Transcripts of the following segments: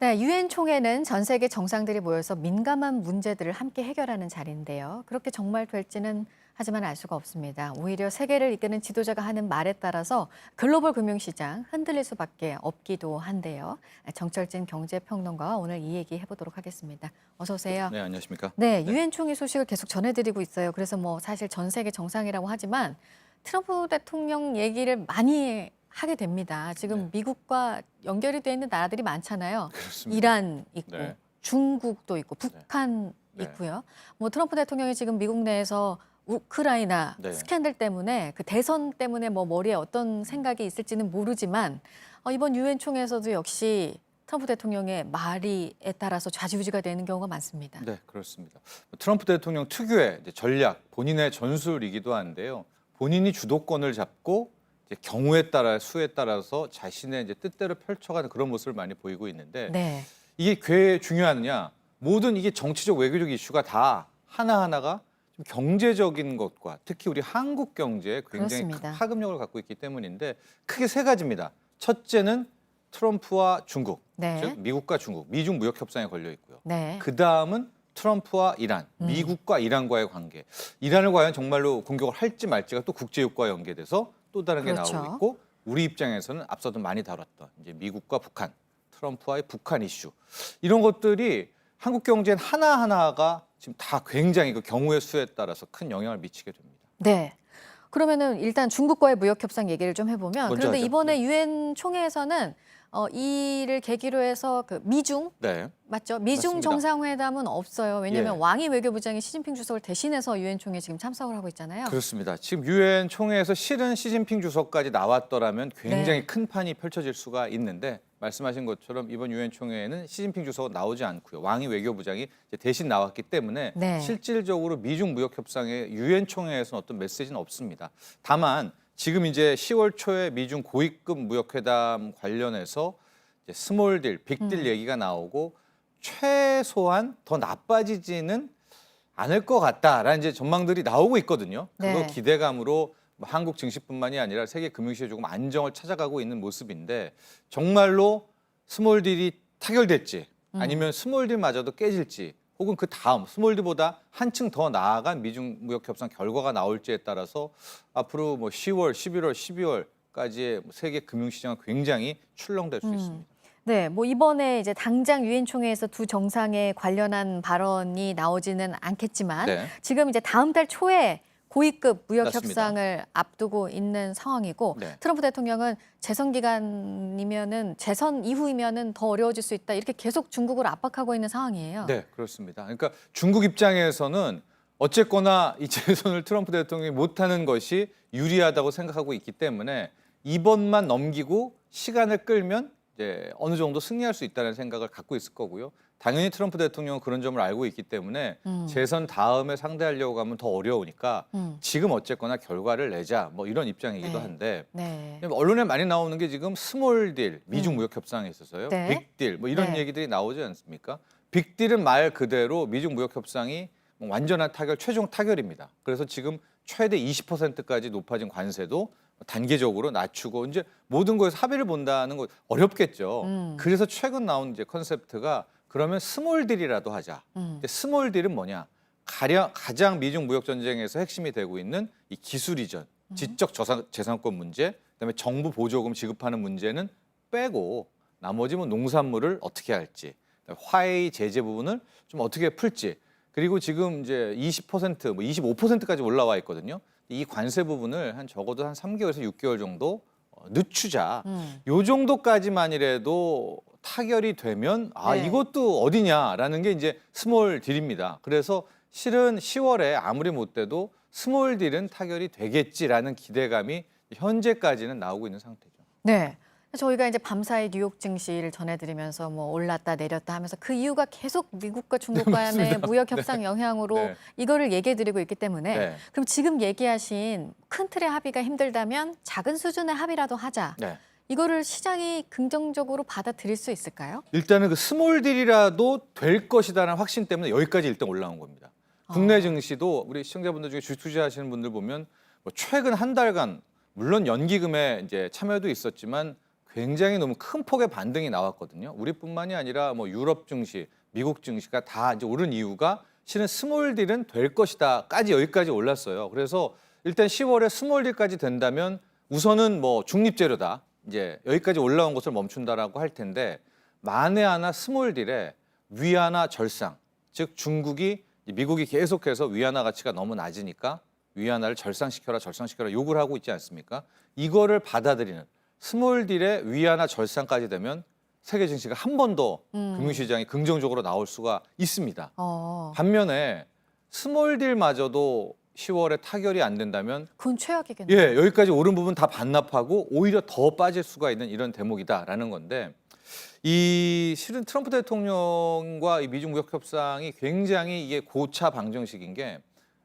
네, 유엔 총회는 전 세계 정상들이 모여서 민감한 문제들을 함께 해결하는 자리인데요. 그렇게 정말 될지는 하지만 알 수가 없습니다. 오히려 세계를 이끄는 지도자가 하는 말에 따라서 글로벌 금융시장 흔들릴 수밖에 없기도 한데요. 정철진 경제평론가와 오늘 이 얘기 해보도록 하겠습니다. 어서 오세요. 네, 안녕하십니까? 네, 유엔 총회 소식을 계속 전해드리고 있어요. 그래서 뭐 사실 전 세계 정상이라고 하지만 트럼프 대통령 얘기를 많이 하게 됩니다. 지금 네. 미국과 연결이 돼 있는 나라들이 많잖아요. 그렇습니다. 이란 있고 네. 중국도 있고 북한 네. 있고요. 뭐 트럼프 대통령이 지금 미국 내에서 우크라이나 네. 스캔들 때문에 그 대선 때문에 뭐 머리에 어떤 생각이 있을지는 모르지만 이번 유엔 총회에서도 역시 트럼프 대통령의 말에 따라서 좌지우지가 되는 경우가 많습니다. 네, 그렇습니다. 트럼프 대통령 특유의 이제 전략, 본인의 전술이기도 한데요. 본인이 주도권을 잡고 이제 경우에 따라 수에 따라서 자신의 이제 뜻대로 펼쳐가는 그런 모습을 많이 보이고 있는데 네. 이게 왜 중요하느냐? 모든 이게 정치적 외교적 이슈가 다 하나하나가 좀 경제적인 것과 특히 우리 한국 경제에 굉장히 큰 그렇습니다. 파급력을 갖고 있기 때문인데 크게 세 가지입니다. 첫째는 트럼프와 중국, 네. 즉 미국과 중국, 미중 무역 협상에 걸려 있고요. 네. 그 다음은 트럼프와 이란, 미국과 이란과의 관계. 이란을 과연 정말로 공격을 할지 말지가 또 국제유가와 연계돼서 또 다른 게 그렇죠. 나오고 있고 우리 입장에서는 앞서도 많이 다뤘던 이제 미국과 북한, 트럼프와의 북한 이슈 이런 것들이 한국 경제는 하나하나가 지금 다 굉장히 그 경우의 수에 따라서 큰 영향을 미치게 됩니다. 네. 그러면은 일단 중국과의 무역 협상 얘기를 좀 해보면 먼저 그런데 하죠. 이번에 네. 유엔 총회에서는 이를 계기로 해서 그 미중 네. 맞죠? 미중 맞습니다. 정상회담은 없어요. 왜냐하면 예. 왕이 외교부장이 시진핑 주석을 대신해서 유엔 총회에 지금 참석을 하고 있잖아요. 그렇습니다. 지금 유엔 총회에서 실은 시진핑 주석까지 나왔더라면 굉장히 네. 큰 판이 펼쳐질 수가 있는데 말씀하신 것처럼 이번 유엔 총회에는 시진핑 주석은 나오지 않고요. 왕이 외교부장이 이제 대신 나왔기 때문에 네. 실질적으로 미중 무역 협상에 유엔 총회에서는 어떤 메시지는 없습니다. 다만 지금 이제 10월 초에 미중 고위급 무역회담 관련해서 이제 스몰 딜, 빅딜 얘기가 나오고 최소한 더 나빠지지는 않을 것 같다라는 이제 전망들이 나오고 있거든요. 그거 네. 기대감으로 뭐 한국 증시뿐만이 아니라 세계 금융시장이 조금 안정을 찾아가고 있는 모습인데 정말로 스몰 딜이 타결될지 아니면 스몰 딜마저도 깨질지 혹은 그 다음 스몰 딜보다 한층 더 나아간 미중 무역 협상 결과가 나올지에 따라서 앞으로 뭐 10월, 11월, 12월까지의 세계 금융시장은 굉장히 출렁될 수 있습니다. 네, 뭐 이번에 이제 당장 유엔 총회에서 두 정상에 관련한 발언이 나오지는 않겠지만 네. 지금 이제 다음 달 초에 고위급 무역 맞습니다. 협상을 앞두고 있는 상황이고 네. 트럼프 대통령은 재선 이후이면은 더 어려워질 수 있다 이렇게 계속 중국을 압박하고 있는 상황이에요. 네, 그렇습니다. 그러니까 중국 입장에서는 어쨌거나 이 재선을 트럼프 대통령이 못하는 것이 유리하다고 생각하고 있기 때문에 이번만 넘기고 시간을 끌면 이제 어느 정도 승리할 수 있다는 생각을 갖고 있을 거고요. 당연히 트럼프 대통령은 그런 점을 알고 있기 때문에 재선 다음에 상대하려고 하면 더 어려우니까 지금 어쨌거나 결과를 내자 뭐 이런 입장이기도 네. 한데 네. 언론에 많이 나오는 게 지금 스몰 딜, 미중 무역 협상에 있어서요. 네. 빅딜 뭐 이런 네. 얘기들이 나오지 않습니까? 빅딜은 말 그대로 미중 무역 협상이 뭐 완전한 타결, 최종 타결입니다. 그래서 지금 최대 20%까지 높아진 관세도 단계적으로 낮추고 이제 모든 거에서 합의를 본다는 거 어렵겠죠. 그래서 최근 나온 이제 컨셉트가 그러면 스몰 딜이라도 하자. 근데 스몰 딜은 뭐냐? 가장 미중 무역 전쟁에서 핵심이 되고 있는 이 기술 이전, 지적 재산권 문제, 그다음에 정부 보조금 지급하는 문제는 빼고 나머지 뭐 농산물을 어떻게 할지, 화웨이 제재 부분을 좀 어떻게 풀지. 그리고 지금 이제 20%, 뭐 25%까지 올라와 있거든요. 이 관세 부분을 적어도 한 3개월에서 6개월 정도 늦추자. 요 정도까지만이라도 타결이 되면 네. 이것도 어디냐라는 게 이제 스몰 딜입니다. 그래서 실은 10월에 아무리 못 돼도 스몰 딜은 타결이 되겠지라는 기대감이 현재까지는 나오고 있는 상태죠. 네. 저희가 이제 밤사이 뉴욕 증시를 전해드리면서 뭐 올랐다 내렸다 하면서 그 이유가 계속 미국과 중국 간의 맞습니다. 무역 협상 영향으로 네. 이거를 얘기해드리고 있기 때문에 네. 그럼 지금 얘기하신 큰 틀의 합의가 힘들다면 작은 수준의 합의라도 하자. 네. 이거를 시장이 긍정적으로 받아들일 수 있을까요? 일단은 그 스몰 딜이라도 될 것이다라는 확신 때문에 여기까지 일단 올라온 겁니다. 국내 증시도 우리 시청자분들 중에 주식 투자하시는 분들 보면 뭐 최근 한 달간 물론 연기금에 이제 참여도 있었지만 굉장히 너무 큰 폭의 반등이 나왔거든요. 우리뿐만이 아니라 뭐 유럽 증시, 미국 증시가 다 이제 오른 이유가 실은 스몰딜은 될 것이다까지 여기까지 올랐어요. 그래서 일단 10월에 스몰딜까지 된다면 우선은 뭐 중립재료다. 이제 여기까지 올라온 것을 멈춘다라고 할 텐데 만에 하나 스몰딜에 위안화 절상, 즉 중국이 미국이 계속해서 위안화 가치가 너무 낮으니까 위안화를 절상시켜라 요구를 하고 있지 않습니까? 이거를 받아들이는 스몰딜의 위안화 절상까지 되면 세계 증시가 한 번 더 금융시장이 긍정적으로 나올 수가 있습니다. 반면에 스몰딜마저도 10월에 타결이 안 된다면 그건 최악이겠네요. 예, 여기까지 오른 부분 다 반납하고 오히려 더 빠질 수가 있는 이런 대목이다라는 건데 이 실은 트럼프 대통령과 이 미중 무역 협상이 굉장히 이게 고차 방정식인 게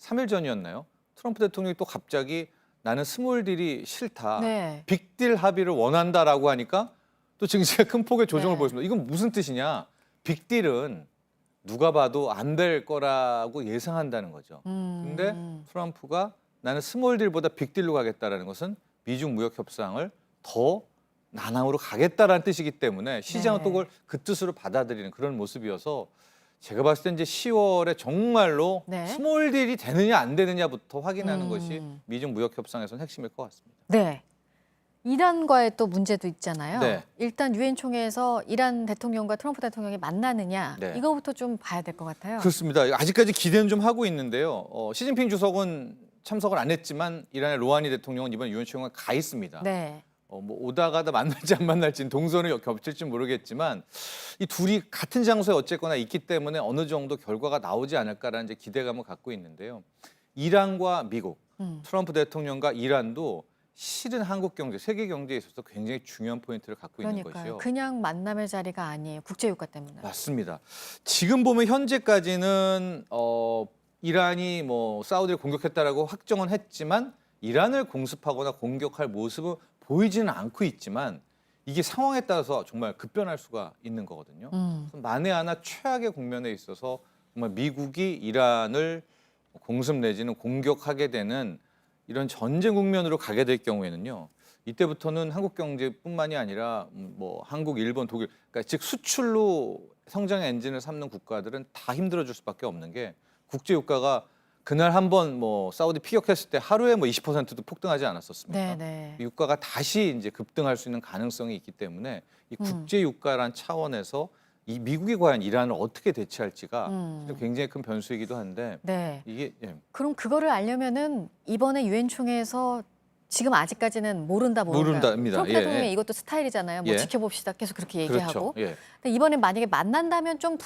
3일 전이었나요? 트럼프 대통령이 또 갑자기 나는 스몰딜이 싫다. 네. 빅딜 합의를 원한다라고 하니까 또 증시가 큰 폭의 조정을 네. 보였습니다. 이건 무슨 뜻이냐? 빅딜은 누가 봐도 안 될 거라고 예상한다는 거죠. 근데 트럼프가 나는 스몰딜보다 빅딜로 가겠다라는 것은 미중 무역 협상을 더 난항으로 가겠다라는 뜻이기 때문에 시장은 네. 또 그걸 그 뜻으로 받아들이는 그런 모습이어서 제가 봤을 때 이제 10월에 정말로 네. 스몰딜이 되느냐 안 되느냐부터 확인하는 것이 미중 무역 협상에서는 핵심일 것 같습니다. 네. 이란과의 또 문제도 있잖아요. 네. 일단 유엔 총회에서 이란 대통령과 트럼프 대통령이 만나느냐 네. 이거부터 좀 봐야 될 것 같아요. 그렇습니다. 아직까지 기대는 좀 하고 있는데요. 시진핑 주석은 참석을 안 했지만 이란의 로하니 대통령은 이번 유엔 총회에 가 있습니다. 네. 뭐 오다가다 만날지 안 만날지는 동선을 겹칠지 모르겠지만 이 둘이 같은 장소에 어쨌거나 있기 때문에 어느 정도 결과가 나오지 않을까라는 이제 기대감을 갖고 있는데요. 이란과 미국, 트럼프 대통령과 이란도 실은 한국 경제, 세계 경제에 있어서 굉장히 중요한 포인트를 갖고 있는 그러니까요. 것이요. 그냥 만남의 자리가 아니에요. 국제유가 때문에. 맞습니다. 지금 보면 현재까지는 이란이 뭐 사우디를 공격했다라고 확정은 했지만 이란을 공습하거나 공격할 모습은 보이지는 않고 있지만 이게 상황에 따라서 정말 급변할 수가 있는 거거든요. 만에 하나 최악의 국면에 있어서 정말 미국이 이란을 공습 내지는 공격하게 되는 이런 전쟁 국면으로 가게 될 경우에는요. 이때부터는 한국 경제뿐만이 아니라 뭐 한국, 일본, 독일, 그러니까 즉 수출로 성장의 엔진을 삼는 국가들은 다 힘들어질 수밖에 없는 게 국제 유가가 그날 한번 뭐 사우디 피격했을 때 하루에 뭐 20%도 폭등하지 않았었습니까? 네. 유가가 다시 이제 급등할 수 있는 가능성이 있기 때문에 이 국제 유가란 차원에서 이 미국이 과연 이란을 어떻게 대처할지가 굉장히 큰 변수이기도 한데 네. 이게 그럼 그거를 알려면은 이번에 유엔 총회에서 지금 아직까지는 모른답니다. 모른답니다. 트럼프 예, 대통령이 예. 이것도 스타일이잖아요. 뭐 예. 지켜봅시다. 계속 그렇게 얘기하고. 그렇죠. 예. 근데 이번에 만약에 만난다면 좀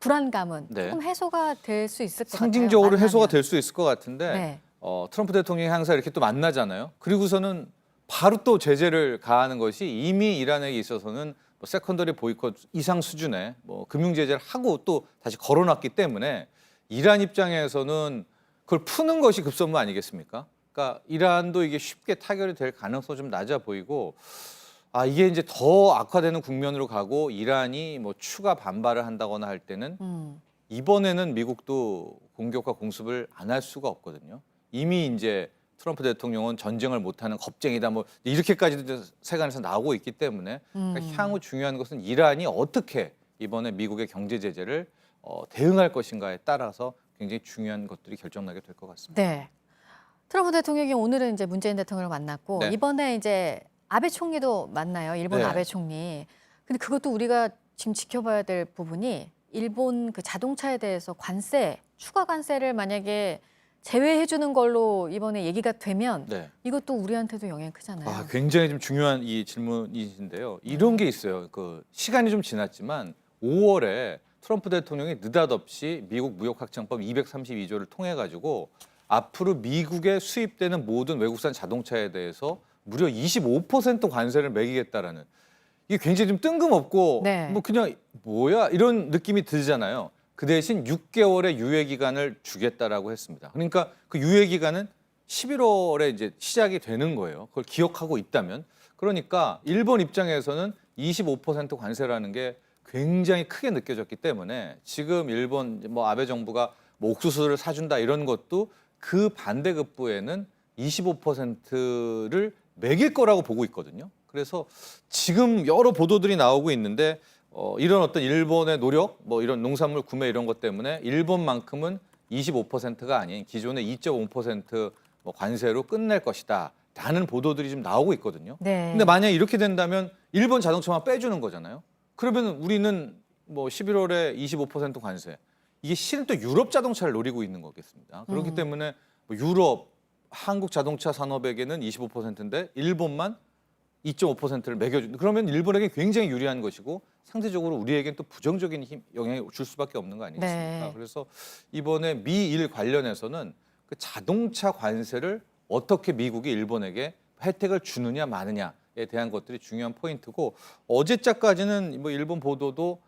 불안감은 네. 조금 해소가 될 수 있을 것 같아요. 상징적으로 해소가 만나면. 될 수 있을 것 같은데 네. 트럼프 대통령이 항상 이렇게 또 만나잖아요. 그리고서는 바로 또 제재를 가하는 것이 이미 이란에게 있어서는 뭐 세컨더리 보이콧 이상 수준의 뭐 금융 제재를 하고 또 다시 걸어놨기 때문에 이란 입장에서는 그걸 푸는 것이 급선무 아니겠습니까? 그러니까 이란도 이게 쉽게 타결이 될 가능성이 좀 낮아 보이고 이게 이제 더 악화되는 국면으로 가고 이란이 뭐 추가 반발을 한다거나 할 때는 이번에는 미국도 공격과 공습을 안 할 수가 없거든요. 이미 이제 트럼프 대통령은 전쟁을 못하는 겁쟁이다 뭐 이렇게까지도 세간에서 나오고 있기 때문에 그러니까 향후 중요한 것은 이란이 어떻게 이번에 미국의 경제 제재를 대응할 것인가에 따라서 굉장히 중요한 것들이 결정나게 될 것 같습니다. 네. 트럼프 대통령이 오늘은 이제 문재인 대통령을 만났고 네. 이번에 이제 아베 총리도 만나요. 일본 네. 아베 총리. 근데 그것도 우리가 지금 지켜봐야 될 부분이 일본 그 자동차에 대해서 추가 관세를 만약에 제외해 주는 걸로 이번에 얘기가 되면 네. 이것도 우리한테도 영향이 크잖아요. 굉장히 좀 중요한 이 질문이신데요. 이런 게 있어요. 그 시간이 좀 지났지만 5월에 트럼프 대통령이 느닷없이 미국 무역확장법 232조를 통해 가지고 앞으로 미국에 수입되는 모든 외국산 자동차에 대해서 무려 25% 관세를 매기겠다라는 이게 굉장히 좀 뜬금없고 네. 뭐 그냥 뭐야 이런 느낌이 들잖아요. 그 대신 6개월의 유예 기간을 주겠다라고 했습니다. 그러니까 그 유예 기간은 11월에 이제 시작이 되는 거예요. 그걸 기억하고 있다면. 그러니까 일본 입장에서는 25% 관세라는 게 굉장히 크게 느껴졌기 때문에 지금 일본 뭐 아베 정부가 뭐 옥수수를 사준다 이런 것도 그 반대급부에는 25%를 매길 거라고 보고 있거든요. 그래서 지금 여러 보도들이 나오고 있는데 이런 어떤 일본의 노력, 뭐 이런 농산물 구매 이런 것 때문에 일본만큼은 25%가 아닌 기존의 2.5% 뭐 관세로 끝낼 것이다. 라는 보도들이 좀 나오고 있거든요. 네. 근데 만약에 이렇게 된다면 일본 자동차만 빼주는 거잖아요. 그러면 우리는 뭐 11월에 25% 관세. 이게 실은 또 유럽 자동차를 노리고 있는 거겠습니다. 그렇기 때문에 뭐 유럽, 한국 자동차 산업에게는 25%인데 일본만 2.5%를 매겨준. 그러면 일본에게 굉장히 유리한 것이고 상대적으로 우리에겐 또 부정적인 영향을 줄 수밖에 없는 거 아니겠습니까? 네. 그래서 이번에 미일 관련해서는 그 자동차 관세를 어떻게 미국이 일본에게 혜택을 주느냐 마느냐에 대한 것들이 중요한 포인트고 어제자까지는 뭐 일본 보도도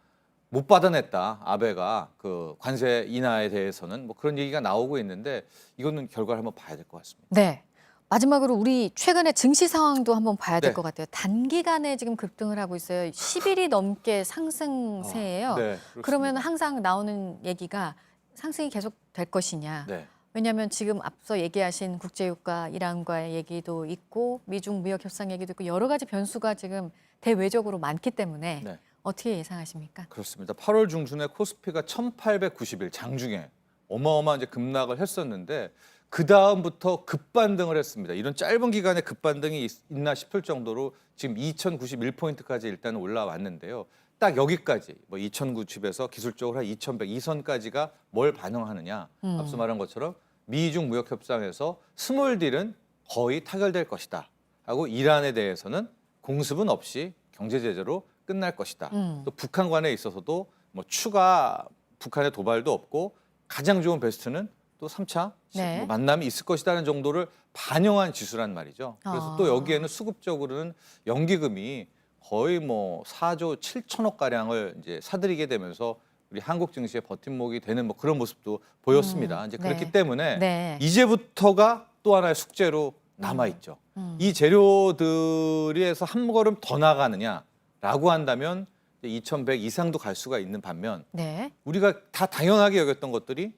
못 받아냈다 아베가 그 관세 인하에 대해서는 뭐 그런 얘기가 나오고 있는데 이거는 결과를 한번 봐야 될 것 같습니다. 네. 마지막으로 우리 최근에 증시 상황도 한번 봐야 될 네. 것 같아요. 단기간에 지금 급등을 하고 있어요. 10일이 넘게 상승세예요. 네, 그러면 그렇습니다. 항상 나오는 얘기가 상승이 계속 될 것이냐. 네. 왜냐하면 지금 앞서 얘기하신 국제유가 이란과의 얘기도 있고 미중 무역 협상 얘기도 있고 여러 가지 변수가 지금 대외적으로 많기 때문에 네. 어떻게 예상하십니까? 그렇습니다. 8월 중순에 코스피가 1890일 장중에 어마어마한 이제 급락을 했었는데 그 다음부터 급반등을 했습니다. 이런 짧은 기간에 급반등이 있나 싶을 정도로 지금 2091포인트까지 일단 올라왔는데요. 딱 여기까지 뭐 2090에서 기술적으로 한 2100 이 선까지가 뭘 반영하느냐. 앞서 말한 것처럼 미중 무역 협상에서 스몰 딜은 거의 타결될 것이다. 하고 이란에 대해서는 공습은 없이 경제 제재로 끝날 것이다. 또 북한관에 있어서도 뭐 추가 북한의 도발도 없고 가장 좋은 베스트는 또 3차 네. 뭐 만남이 있을 것이라는 정도를 반영한 지수란 말이죠. 그래서 또 여기에는 수급적으로는 연기금이 거의 뭐 4조 7천억 가량을 이제 사들이게 되면서 우리 한국 증시의 버팀목이 되는 뭐 그런 모습도 보였습니다. 이제 그렇기 네. 때문에 네. 이제부터가 또 하나의 숙제로 남아 있죠. 이 재료들에서 한 걸음 더 나가느냐라고 한다면 2,100 이상도 갈 수가 있는 반면 네. 우리가 다 당연하게 여겼던 것들이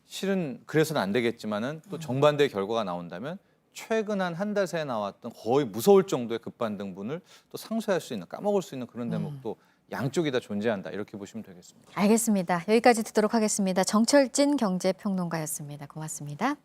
실은 그래서는 안 되겠지만은 또 정반대의 결과가 나온다면 최근 한 달 새에 나왔던 거의 무서울 정도의 급반등분을 또 상쇄할 수 있는 까먹을 수 있는 그런 대목도 양쪽이 다 존재한다 이렇게 보시면 되겠습니다. 알겠습니다. 여기까지 듣도록 하겠습니다. 정철진 경제평론가였습니다. 고맙습니다.